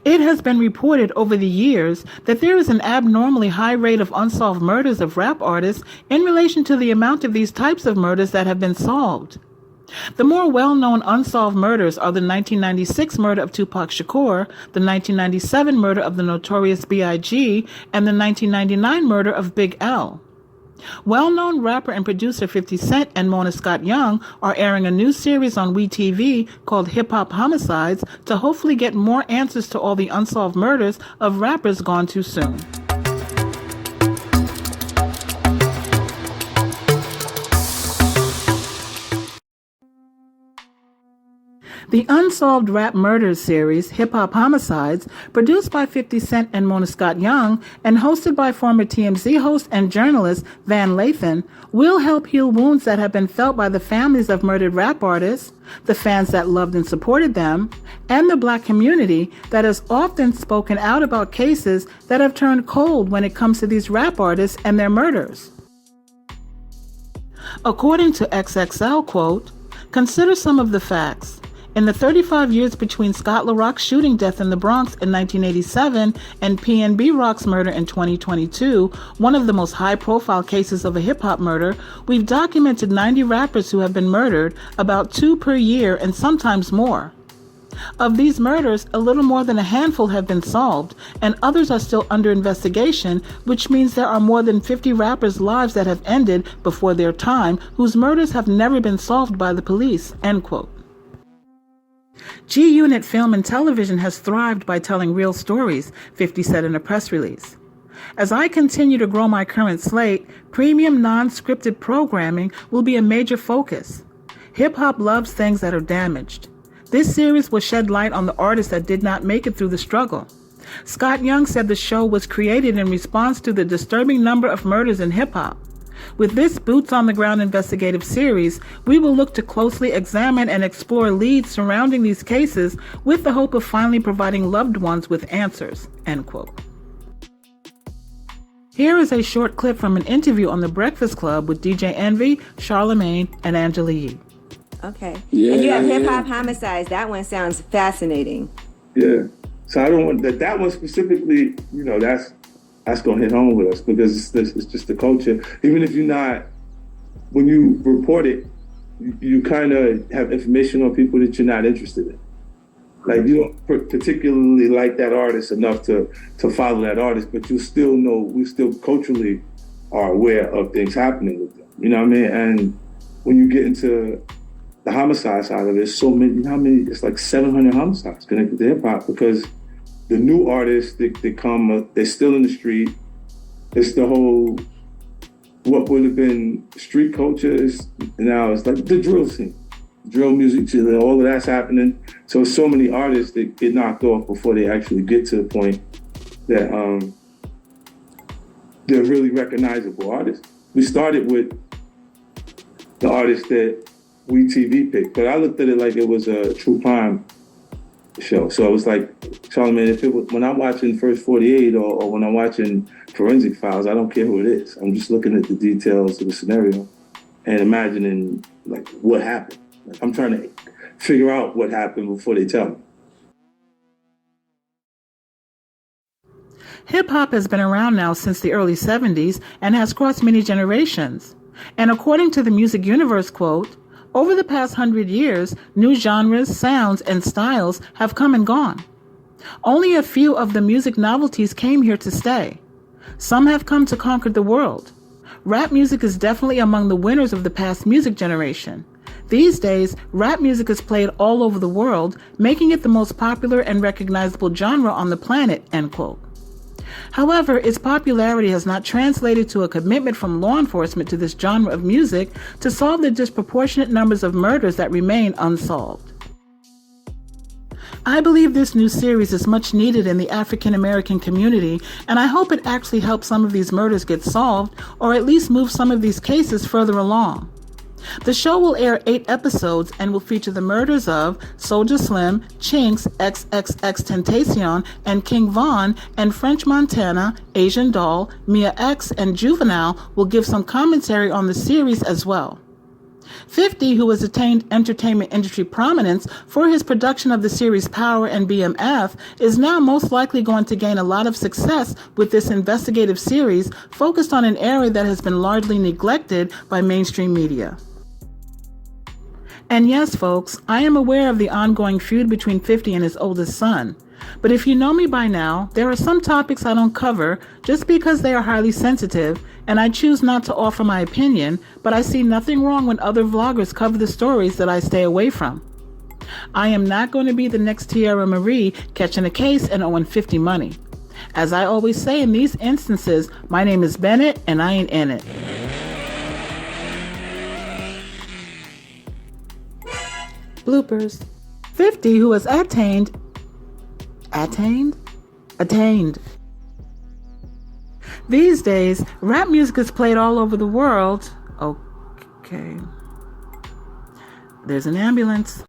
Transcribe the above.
It has been reported over the years that there is an abnormally high rate of unsolved murders of rap artists in relation to the amount of these types of murders that have been solved. The more well-known unsolved murders are the 1996 murder of Tupac Shakur, the 1997 murder of the Notorious B.I.G., and the 1999 murder of Big L. Well-known rapper and producer 50 Cent and Mona Scott Young are airing a new series on WeTV called Hop Homicides to hopefully get more answers to all the unsolved murders of rappers gone too soon. The Unsolved Rap Murders series, Hip Hop Homicides, produced by 50 Cent and Mona Scott Young and hosted by former TMZ host and journalist Van Lathan, will help heal wounds that have been felt by the families of murdered rap artists, the fans that loved and supported them, and the black community that has often spoken out about cases that have turned cold when it comes to these rap artists and their murders. According to XXL, quote, "Consider some of the facts. In the 35 years between Scott LaRock's shooting death in the Bronx in 1987 and PNB Rock's murder in 2022, one of the most high-profile cases of a hip-hop murder, we've documented 90 rappers who have been murdered, about 2 per year and sometimes more. Of these murders, a little more than a handful have been solved, and others are still under investigation, which means there are more than 50 rappers' lives that have ended before their time, whose murders have never been solved by the police," end quote. G-Unit Film and Television has thrived by telling real stories, 50 said in a press release. "As I continue to grow my current slate, premium non-scripted programming will be a major focus. Hip-hop loves things that are damaged. This series will shed light on the artists that did not make it through the struggle. Scott Young said the show was created in response to the disturbing number of murders in hip-hop. With this boots-on-the-ground investigative series, we will look to closely examine and explore leads surrounding these cases with the hope of finally providing loved ones with answers," end quote. Here is a short clip from an interview on The Breakfast Club with DJ Envy, Charlemagne, and Angela Yee. Okay. Yeah, and you have Hip Hop Homicides. That one sounds fascinating. Yeah. So I don't want that one specifically, that's going to hit home with us because it's just the culture. Even if you're not, when you report it, you kind of have information on people that you're not interested in. Like you don't particularly like that artist enough to follow that artist, but you still know, we still culturally are aware of things happening with them. You know what I mean? And when you get into the homicide side of it, there's so many, it's like 700 homicides connected to hip hop because the new artists that come, they're still in the street. It's the whole, what would have been street culture is now it's like the drill scene, drill music, all of that's happening. So many artists that get knocked off before they actually get to the point that they're really recognizable artists. We started with the artists that WeTV picked, but I looked at it like it was a true crime show. So it was like, Charlemagne, when I'm watching First 48 or when I'm watching Forensic Files, I don't care who it is. I'm just looking at the details of the scenario and imagining like what happened. Like, I'm trying to figure out what happened before they tell me. Hip-hop has been around now since the early 70s and has crossed many generations. And according to the Music Universe quote, "Over the past 100 years, new genres, sounds, and styles have come and gone. Only a few of the music novelties came here to stay. Some have come to conquer the world. Rap music is definitely among the winners of the past music generation. These days, rap music is played all over the world, making it the most popular and recognizable genre on the planet," end quote. However, its popularity has not translated to a commitment from law enforcement to this genre of music to solve the disproportionate numbers of murders that remain unsolved. I believe this new series is much needed in the African American community, and I hope it actually helps some of these murders get solved, or at least move some of these cases further along. The show will air 8 episodes and will feature the murders of Soulja Slim, Chinx, XXXTENTACION and King Von, and French Montana, Asian Doll, Mia X, and Juvenile will give some commentary on the series as well. 50, who has attained entertainment industry prominence for his production of the series Power and BMF, is now most likely going to gain a lot of success with this investigative series focused on an area that has been largely neglected by mainstream media. And yes, folks, I am aware of the ongoing feud between 50 and his oldest son. But if you know me by now, there are some topics I don't cover just because they are highly sensitive, and I choose not to offer my opinion, but I see nothing wrong when other vloggers cover the stories that I stay away from. I am not going to be the next Tierra Marie catching a case and owing 50 money. As I always say in these instances, my name is Bennett and I ain't in it. Bloopers. 50, who has attained. These days, rap music is played all over the world. Okay. There's an ambulance.